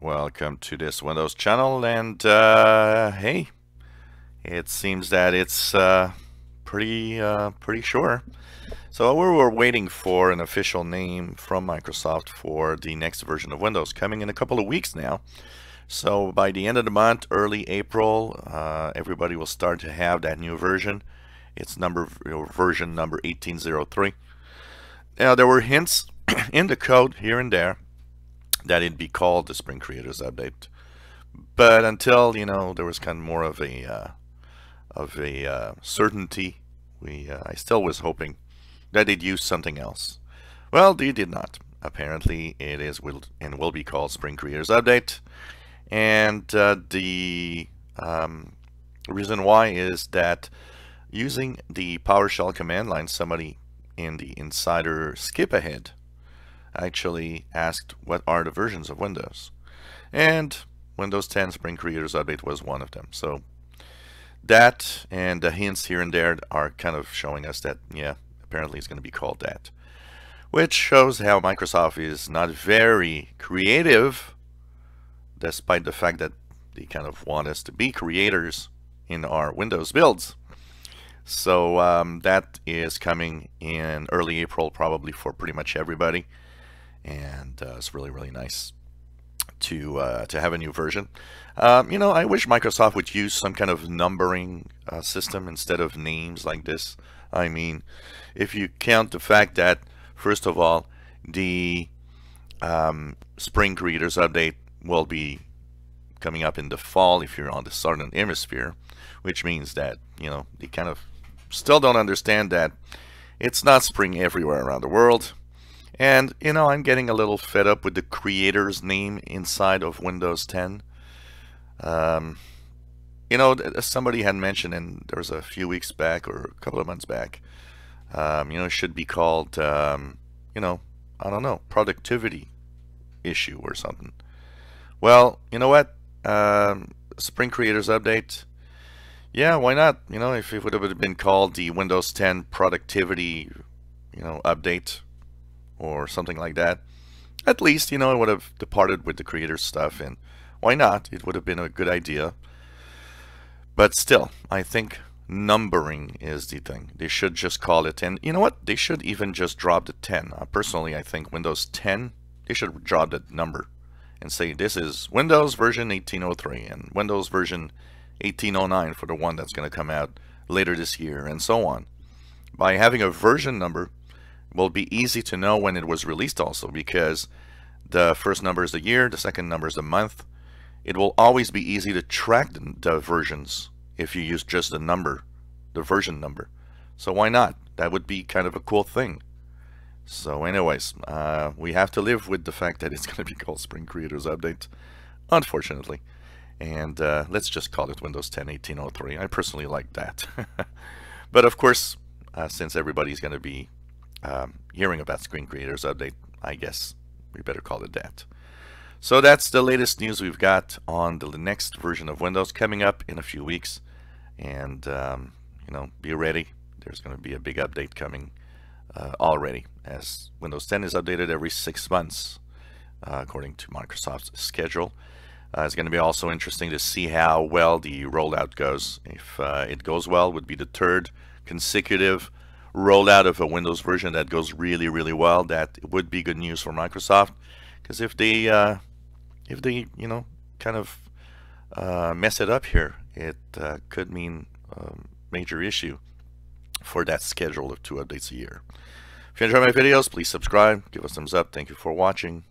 Welcome to this Windows channel, and hey, it seems that it's pretty sure. So we were waiting for an official name from Microsoft for the next version of Windows coming in a couple of weeks now. So by the end of the month, early April, everybody will start to have that new version. It's version number 1803. Now there were hints in the code here and there that it'd be called the Spring Creators Update, but until there was kind of more of a certainty, I still was hoping that they'd use something else. Well, they did not. Apparently, it is will be called Spring Creators Update, and the reason why is that using the PowerShell command line, somebody in the insider skip ahead actually asked what are the versions of Windows, and Windows 10 Spring Creators Update was one of them. So that and the hints here and there are kind of showing us that, yeah, apparently it's going to be called that, which shows how Microsoft is not very creative, despite the fact that they kind of want us to be creators in our Windows builds. So that is coming in early April, probably for pretty much everybody, and it's really nice to have a new version. I wish Microsoft would use some kind of numbering system instead of names like this. I mean, if you count the fact that, first of all, the Spring Creators Update will be coming up in the fall if you're on the Southern Hemisphere, which means that, they kind of still don't understand that it's not spring everywhere around the world. And, I'm getting a little fed up with the creator's name inside of Windows 10. Somebody had mentioned, and there was a few weeks back or a couple of months back, it should be called, I don't know, productivity issue or something. Well, you know what? Spring Creators Update. Yeah, why not? If it would have been called the Windows 10 productivity, update, or something like that, at least, it would have departed with the creator stuff, and why not? It would have been a good idea. But still, I think numbering is the thing. They should just call it, and you know what? They should even just drop the 10. Personally, I think Windows 10, they should drop the number and say this is Windows version 1803 and Windows version 1809 for the one that's going to come out later this year, and so on. By having a version number, will be easy to know when it was released also, because the first number is the year, the second number is the month. It will always be easy to track the versions if you use just the number, the version number. So why not? That would be kind of a cool thing. So anyways, we have to live with the fact that it's going to be called Spring Creators Update, unfortunately. And let's just call it Windows 10 1803. I personally like that. But of course, since everybody's going to be hearing about Spring Creators Update, I guess we better call it that. So that's the latest news we've got on the next version of Windows coming up in a few weeks. And, be ready. There's going to be a big update coming already, as Windows 10 is updated every 6 months, according to Microsoft's schedule. It's going to be also interesting to see how well the rollout goes. If it goes well, it would be the third consecutive rollout of a Windows version that goes really well. That would be good news for Microsoft, because if they kind of mess it up here, it could mean a major issue for that schedule of 2 updates a year. If you enjoy my videos, please subscribe, give us a thumbs up. Thank you for watching.